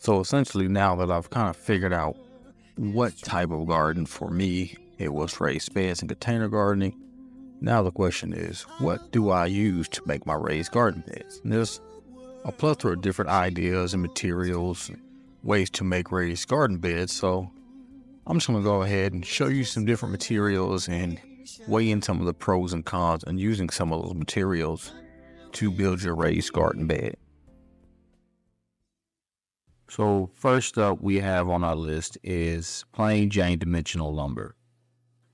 So essentially, now that I've kind of figured out what type of garden for me, it was raised beds and container gardening. Now the question is, what do I use to make my raised garden beds? And there's a plethora of different ideas and materials, and ways to make raised garden beds. So I'm just going to go ahead and show you some different materials and weigh in some of the pros and cons and using some of those materials to build your raised garden bed. So first up we have on our list is plain Jane dimensional lumber.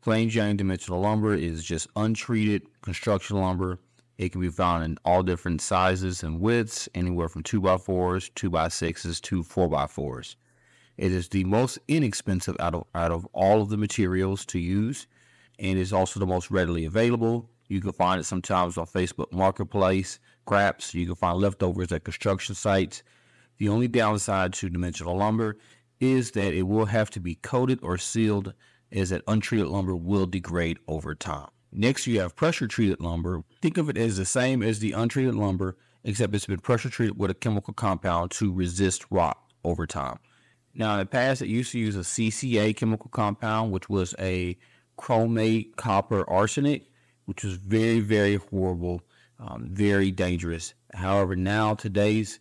Plain Jane dimensional lumber is just untreated construction lumber. It can be found in all different sizes and widths, anywhere from 2x4s, 2x6s to 4x4s. It is the most inexpensive out of all of the materials to use, and is also the most readily available. You can find it sometimes on Facebook Marketplace, scraps. You can find leftovers at construction sites. The only downside to dimensional lumber is that it will have to be coated or sealed, as that untreated lumber will degrade over time. Next, you have pressure treated lumber. Think of it as the same as the untreated lumber, except it's been pressure treated with a chemical compound to resist rot over time. Now, in the past, it used to use a CCA chemical compound, which was a chromate copper arsenic, which was very, very horrible, very dangerous. However, now today's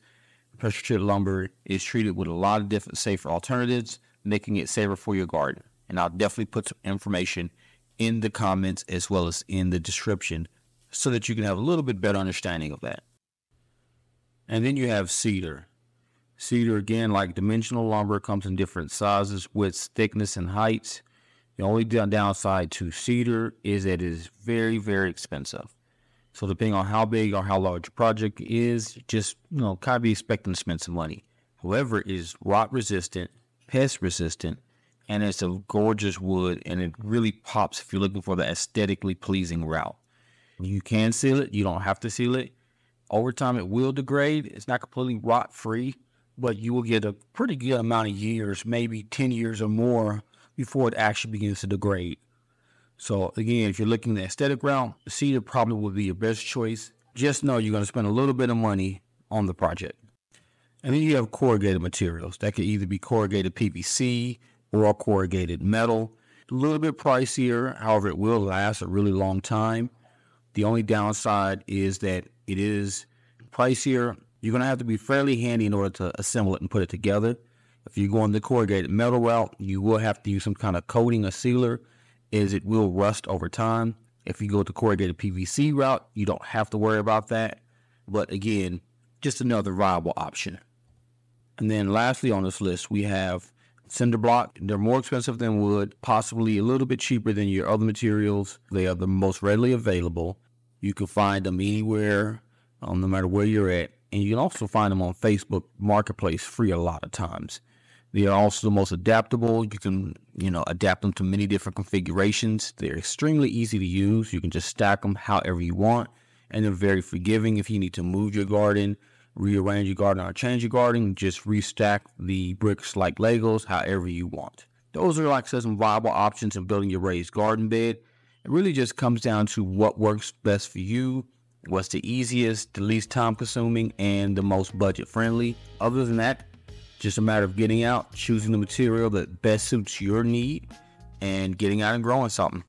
pressure treated lumber is treated with a lot of different safer alternatives, making it safer for your garden. And I'll definitely put some information in the comments as well as in the description so that you can have a little bit better understanding of that. And then you have cedar. Cedar, again, like dimensional lumber, comes in different sizes, widths, thickness, and heights. The only downside to cedar is that it is very, very expensive. So depending on how big or how large your project is, just, kind of be expecting to spend some money. However, it is rot resistant, pest resistant, and it's a gorgeous wood, and it really pops if you're looking for the aesthetically pleasing route. You can seal it. You don't have to seal it. Over time, it will degrade. It's not completely rot free, but you will get a pretty good amount of years, maybe 10 years or more, before it actually begins to degrade. So again, if you're looking the aesthetic route, cedar probably would be your best choice. Just know you're going to spend a little bit of money on the project. And then you have corrugated materials. That could either be corrugated PVC or corrugated metal. A little bit pricier, however, it will last a really long time. The only downside is that it is pricier. You're going to have to be fairly handy in order to assemble it and put it together. If you're going the corrugated metal route, you will have to use some kind of coating or sealer, as it will rust over time. If you go the corrugated PVC route, you don't have to worry about that. But again, just another viable option. And then lastly on this list, we have cinder block. They're more expensive than wood, possibly a little bit cheaper than your other materials. They are the most readily available. You can find them anywhere, no matter where you're at. And you can also find them on Facebook Marketplace free a lot of times. They are also the most adaptable. You can, adapt them to many different configurations. They're extremely easy to use. You can just stack them however you want. And they're very forgiving. If you need to move your garden, rearrange your garden, or change your garden, just restack the bricks like Legos however you want. Those are, like I said, some viable options in building your raised garden bed. It really just comes down to what works best for you, what's the easiest, the least time consuming, and the most budget friendly. Other than that, just a matter of getting out, choosing the material that best suits your need, and getting out and growing something.